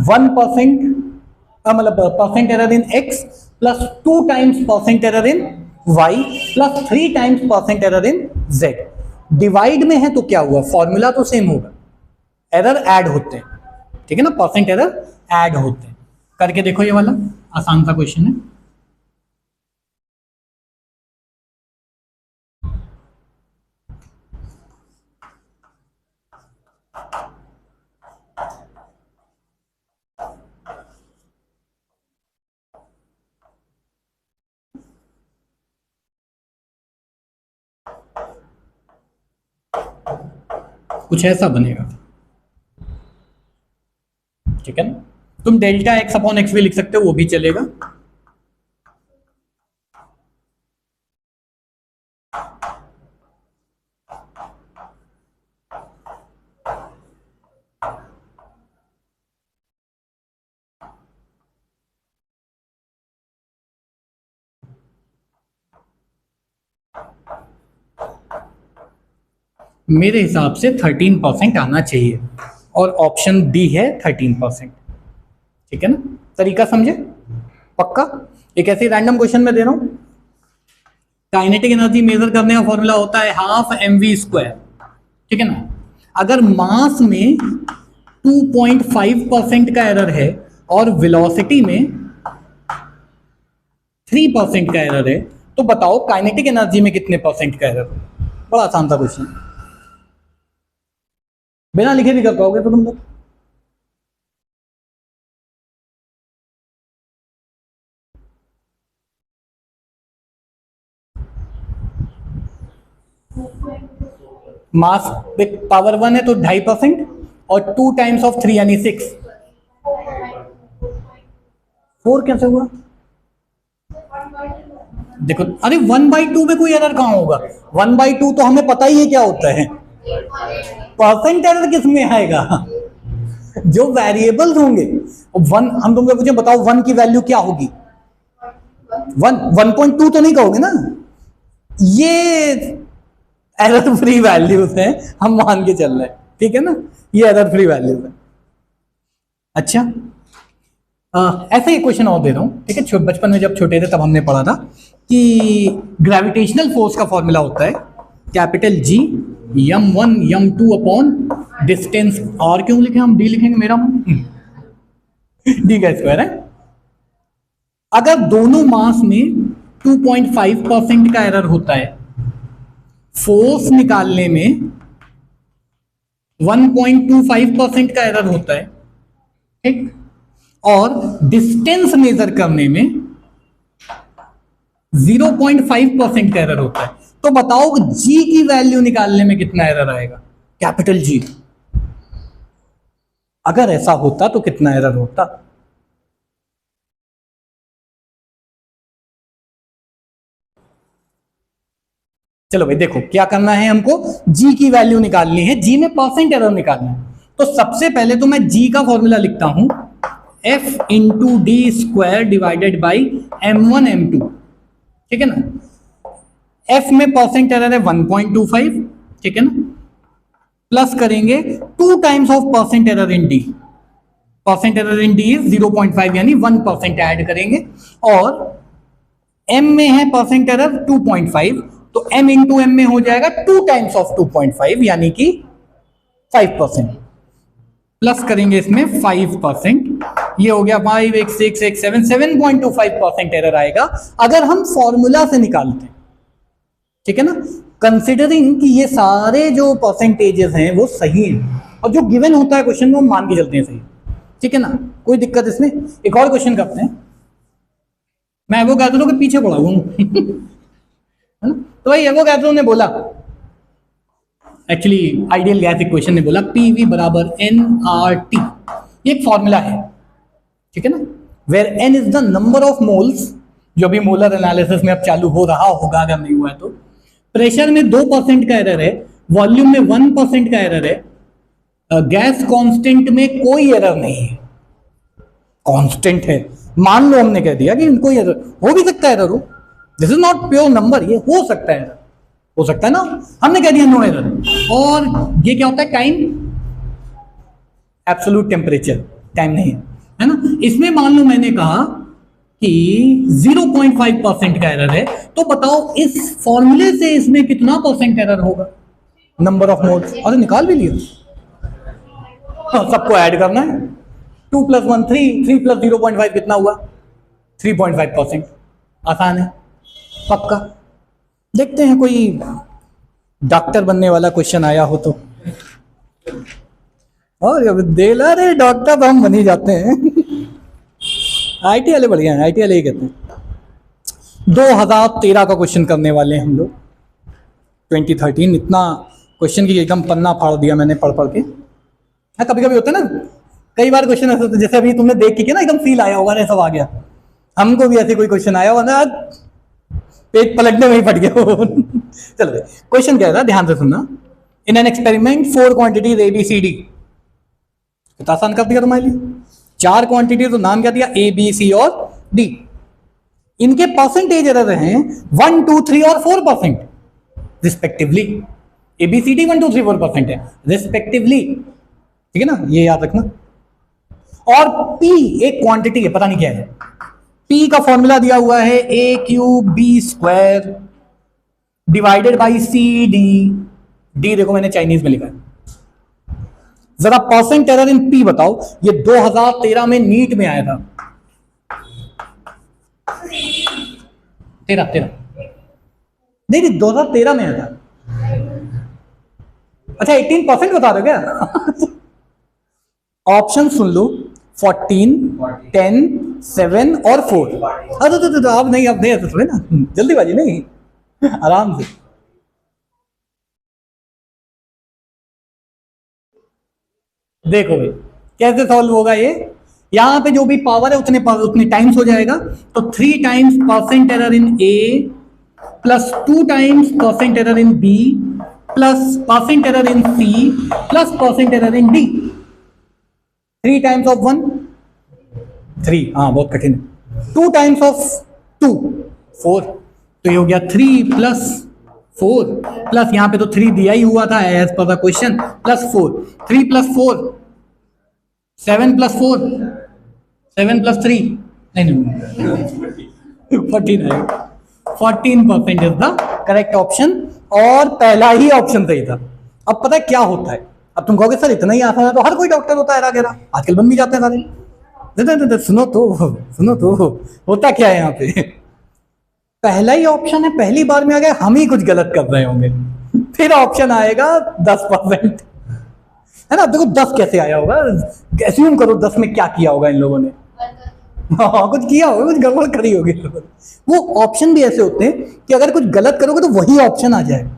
Speaker 1: 1%, मतलब percent error in X plus 2 times percent error in Y plus 3 times percent error in Z. Divide में है तो क्या हुआ, फॉर्मूला तो सेम होगा, एरर ऐड होते हैं, ठीक है ना, परसेंट एरर ऐड होते हैं। करके देखो, ये वाला आसान सा क्वेश्चन है। कुछ ऐसा बनेगा, ठीक है ना। तुम डेल्टा एक्स अपॉन एक्स भी लिख सकते हो, वो भी चलेगा। मेरे हिसाब से 13% आना चाहिए और ऑप्शन डी है 13%, ठीक है ना। तरीका समझे पक्का। एक ऐसे रैंडम क्वेश्चन में दे रहा हूं, काइनेटिक एनर्जी मेजर करने का फॉर्मूला होता है हाफ mv², ठीक है ना। अगर मास में 2.5% का एरर है और वेलोसिटी में 3% का एरर है, तो बताओ काइनेटिक एनर्जी में कितने परसेंट का एरर है। बड़ा आसान था क्वेश्चन, बिना लिखे भी कर पाओगे तो तुम लोग। मास पावर 1 है तो 2.5% और 2 टाइम्स ऑफ 3 यानी 6। 4 कैसे हुआ? देखो, अरे 1/2 में कोई एरर कहां होगा? 1/2 तो हमें पता ही है क्या होता है। परसेंट एरर किस में आएगा? जो वेरिएबल्स होंगे। 1, हम तुमको पूछे बताओ 1 की वैल्यू क्या होगी? 1.2 तो नहीं कहोगे ना। ये एरर फ्री वैल्यूज हैं, हम मान के चल रहे हैं, ठीक है ना। ये एरर फ्री वैल्यूज है। अच्छा, ऐसा ही क्वेश्चन और दे रहा हूं, ठीक है। बचपन में जब छोटे थे तब हमने पढ़ा था कि ग्रेविटेशनल फोर्स का फॉर्मूला होता है capital G m1 m2 upon distance. और क्यों लिखे हम, डी लिखेंगे, मेरा डी का स्क्वायर है। अगर दोनों मास में 2.5% का एरर होता है, फोर्स निकालने में 1.25% का एरर होता है, ठीक, और डिस्टेंस मेजर करने में 0.5% का एरर होता है, तो बताओ जी की वैल्यू निकालने में कितना एरर आएगा, कैपिटल जी। अगर ऐसा होता तो कितना एरर होता। चलो भाई देखो क्या करना है, हमको जी की वैल्यू निकालनी है, जी में परसेंट एरर निकालना है। तो सबसे पहले तो मैं जी का फॉर्मूला लिखता हूं, F into D square divided by m1 m2, ठीक है ना। एफ में परसेंट एरर है 1.25, ठीक है ना, प्लस करेंगे 2 times of percent error in D. Percent error in D is 0.5 यानी 1% ऐड करेंगे, और m में है परसेंट एरर 2.5, तो m इंटू एम में हो जाएगा 2 टाइम्स ऑफ 2.5 यानी कि 5%, प्लस करेंगे इसमें 5%, ये हो गया 5 1 6 1 7 7.25% एरर आएगा अगर हम फॉर्मूला से निकालते हैं, ठीक है ना। कंसिडरिंग कि ये सारे जो परसेंटेजेस हैं वो सही हैं और जो गिवन होता है क्वेश्चन में वो मान के चलते हैं सही, ठीक है ना, कोई दिक्कत इसमें। एक और क्वेश्चन करते हैं, मैं एवोगाड्रो के पीछे पड़ा हूं है ना। तो भाई एवोगाड्रो ने बोला, एक्चुअली आइडियल गैस इक्वेशन ने बोला पीवी बराबर nRT, ये एक फॉर्मूला है, ठीक है ना, where n is the number of moles, जो भी मोलर एनालिसिस में अब चालू हो रहा होगा, अगर नहीं हुआ है तो। प्रेशर में 2% का एरर है, वॉल्यूम में 1% का एरर है, गैस कांस्टेंट में कोई एरर नहीं है, कांस्टेंट है, मान लो हमने कह दिया कि कोई एरर हो भी सकता है, एरर हो, this is not pure number, ये हो सकता है एरर, हो सकता है ना, हमने कह दिया नो एरर। और ये क्या होता है, टाइम, एब्सोल्यूट टेम्परेचर, टाइम नहीं है ना। इसमें मान लो मैंने कहा कि 0.5% का एरर है, तो बताओ इस फॉर्मूले से इसमें कितना परसेंट एरर होगा, नंबर ऑफ मोल्स। अरे निकाल भी लिया, हाँ, सबको ऐड करना है, 2 + 1 3, 3 + 0.5 कितना हुआ, 3.5%। आसान है, पक्का। देखते हैं कोई डॉक्टर बनने वाला क्वेश्चन आया हो तो, और अब देला रे डॉक्टर तो हम बन ही जाते हैं आईटी वाले बढ़िया हैं, आईटी वाले ही कहते हैं। 2013 का क्वेश्चन करने वाले हैं हम लोग, 2013, इतना क्वेश्चन की एकदम पन्ना फाड़ दिया मैंने पढ़ पढ़ के। हाँ, कभी कभी होता है ना, कई बार क्वेश्चन ऐसे होते, जैसे अभी तुमने देख के ना एकदम फील आया होगा ना, सब आ गया, हमको भी ऐसे कोई क्वेश्चन आया होगा ना, पेट पलटने में ही फट गया चलो क्वेश्चन क्या था, ध्यान से सुनना। इन एन एक्सपेरिमेंट 4 क्वांटिटीज ABCD, कितना आसान कर दिया तुम्हारे लिए, 4 क्वांटिटी, तो नाम क्या दिया, ABC और D। इनके परसेंटेज एरर हैं 1 2 3 और 4% रिस्पेक्टिवली। ABCD 1 2 3 4% है रिस्पेक्टिवली, ठीक है ना, ये याद रखना। और P एक क्वांटिटी है, पता नहीं क्या है, P का फॉर्मूला दिया हुआ है A³ divided by CD। D देखो मैंने चाइनीज में लिखा है, जरा परसेंट एरर इन P बताओ। ये 2013 में नीट में आया था, 13 नहीं 2013 में आया था। अच्छा 18% बता रहे हो क्या ऑप्शन सुन लो, 14 10 7 और 4। अरे तो अब नहीं ऐसे थोड़े ना, जल्दीबाजी नहीं, आराम से। देखो भाई कैसे सॉल्व होगा ये, यहां पे जो भी पावर है उतने टाइम्स हो जाएगा, तो 3 times percent error in A plus 2 times percent error in B plus percent error in C plus percent error in D। 3 times of 1 3, हाँ बहुत कठिन है, 2 टाइम्स ऑफ 2 4, तो ये हो गया 3 + 4 प्लस यहां पे तो 3 दिया ही हुआ था as per the question, plus 4, 3 + 4 7 + 4 7 + 3 नहीं 14 है, 14% इज द करेक्ट ऑप्शन, और पहला ही ऑप्शन सही था। अब पता है क्या होता है, अब तुम कहोगे सर इतना ही आसान है तो हर कोई डॉक्टर होता है, रागेरा आजकल बन भी जाते हैं सारे। सुनो तो होता क्या है यहाँ पे, पहला ही ऑप्शन है, पहली बार में आ गया, हम ही कुछ गलत कर रहे होंगे, फिर ऑप्शन आएगा 10% है ना। देखो 10 कैसे आया होगा, एज्यूम करो 10 में क्या किया होगा इन लोगों ने, हाँ कुछ किया होगा, कुछ गड़बड़ करी होगी। वो ऑप्शन भी ऐसे होते हैं कि अगर कुछ गलत करोगे तो वही ऑप्शन आ जाएगा।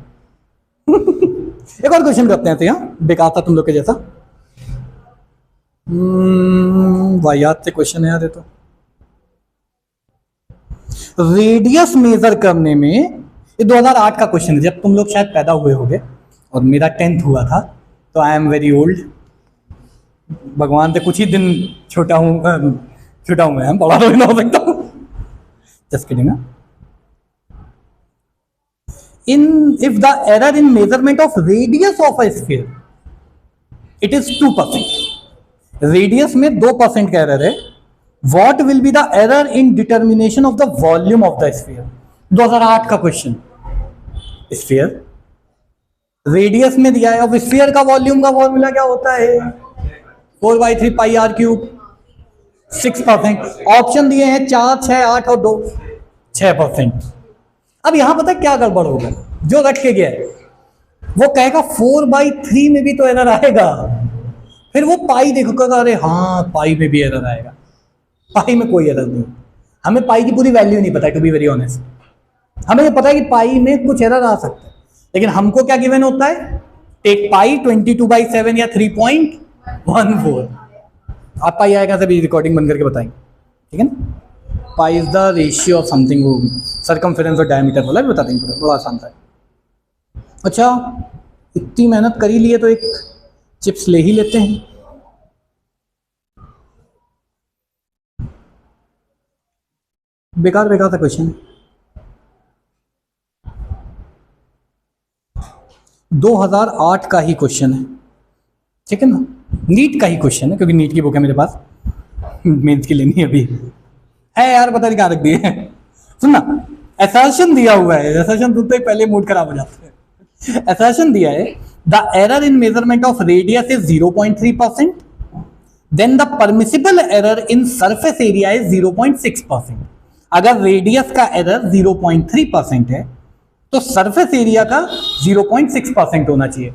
Speaker 1: एक और क्वेश्चन करते हैं तो यहाँ बेकार था तुम लोग के जैसा। वाहियात से क्वेश्चन है यार ये तो। रेडियस मेजर करने में, ये 2008 का क्वेश्चन है, जब तुम लोग शायद पैदा हुए होगे और मेरा 10th हुआ था, तो आई एम वेरी ओल्ड। भगवान से कुछ ही दिन छोटा हूं मैं, बड़ा तो नहीं हो सकता हूं। Just kidding. If the error in measurement of radius of a sphere it is 2%, radius में 2% का एरर है, what will be the error in determination of the volume of the sphere. 2008 का क्वेश्चन। स्फीयर रेडियस में दिया है, अब स्फीयर का वॉल्यूम का फॉर्मूला क्या होता है? 4/3 पाई आर क्यूब, 6%। ऑप्शन दिए हैं 4, 6, 8 और 2, 6%। अब यहां पता है क्या गड़बड़ होगा, जो रख के गया है वो कहेगा 4/3 में भी तो एरर आएगा, फिर वो पाई देखो, अरे हाँ पाई में भी एरर आएगा। पाई में कोई एरर नहीं, हमें पाई की पूरी वैल्यू नहीं पता है, टू बी वेरी ऑनेस्ट। हमें ये पता है कि पाई में कुछ एरर आ सकता है, लेकिन हमको क्या गिवन होता है? टेक पाई 22/7 या 3.14। आप पाई आएगा सभी रिकॉर्डिंग बंद करके बताएंगे, ठीक है ना? Pi is the ratio of something, वो सर्कमफेरेंस और डायमीटर वाला भी बता देंगे, बड़ा आसान था। अच्छा इतनी मेहनत कर ही लिए तो एक चिप्स ले ही लेते हैं। बेकार था क्वेश्चन। 2008 का ही क्वेश्चन है, ठीक है ना? नीट का ही क्वेश्चन है, क्योंकि नीट की बुक है मेरे पास, मेंस की लेनी अभी है यार, पता नहीं कहाँ रख दी है। सुनना, असर्शन दिया हुआ है, असर्शन सुनते ही पहले मूड खराब हो जाता है। असर्शन दिया है the error in measurement of radius is 0.3%, then the permissible error in surface area is 0.6%। अगर रेडियस का एरर 0.3% है तो सरफेस एरिया का 0.6% होना चाहिए।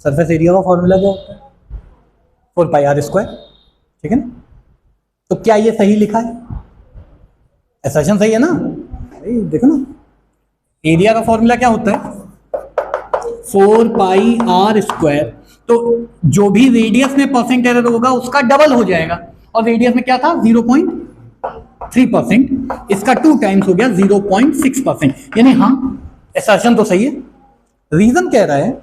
Speaker 1: सरफेस एरिया का फॉर्मूला क्या होता है? 4πr², ठीक है ना? तो क्या ये सही लिखा है? असर्शन सही है ना? देखो ना, एरिया का फॉर्मूला क्या होता है? 4πr²। तो जो भी रेडियस में परसेंट एरर होगा उसका डबल हो जाएगा, और रेडियस में क्या था? 0.3%, इसका 2 टाइम्स हो गया 0.6%। यानी हाँ असर्शन तो सही है। रीजन कह रहा है,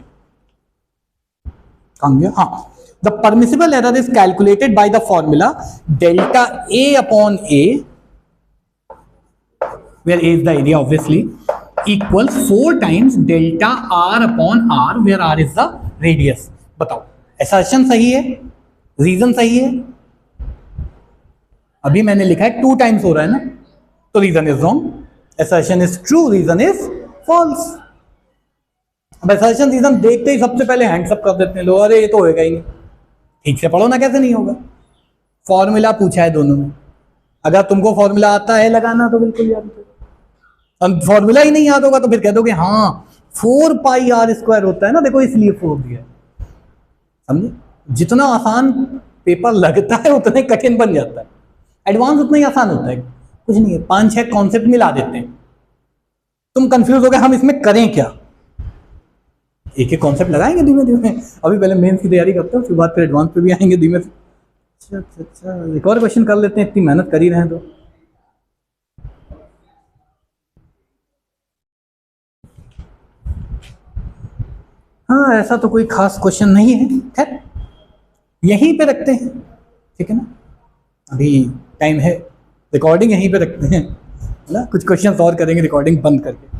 Speaker 1: हाँ, the permissible error is calculated by the formula delta A upon A, where A is the area obviously, equals 4 times delta R upon R, where R is the radius। बताओ assertion सही है, रीजन सही है? अभी मैंने लिखा है 2 टाइम्स हो रहा है ना, तो reason is wrong. assertion is true, reason is false। अब assertion रीजन देखते ही सबसे पहले हैंड्स अप कर देते हैं लोग, अरे ये तो होएगा ही नहीं। ठीक से पढ़ो ना, कैसे नहीं होगा? फॉर्मूला पूछा है दोनों में, अगर तुमको फॉर्मूला आता है लगाना तो बिल्कुल याद करो, अब फॉर्मूला ही नहीं याद होगा तो फिर कह दोगे हाँ 4πr² होता है ना, देखो इसलिए 4 दिया। समझे? जितना आसान पेपर लगता है उतना कठिन बन जाता है, एडवांस उतना ही आसान होता है। कुछ नहीं है, 5-6 कॉन्सेप्ट मिला देते हैं, तुम कंफ्यूज हो गए हम इसमें करें क्या? एक एक कॉन्सेप्ट लगाएंगे धीमे धीमे। अभी पहले मेंस की तैयारी करते हैं, फिर बाद फिर एडवांस पे भी आएंगे धीमे से। अच्छा, एक और क्वेश्चन कर लेते हैं, इतनी मेहनत कर ही रहे हैं तो। हाँ ऐसा तो कोई खास क्वेश्चन नहीं है, खैर यहीं पे रखते हैं, ठीक है ना? अभी टाइम है, रिकॉर्डिंग यहीं पे रखते हैं ना, कुछ क्वेश्चन और करेंगे रिकॉर्डिंग बंद करके।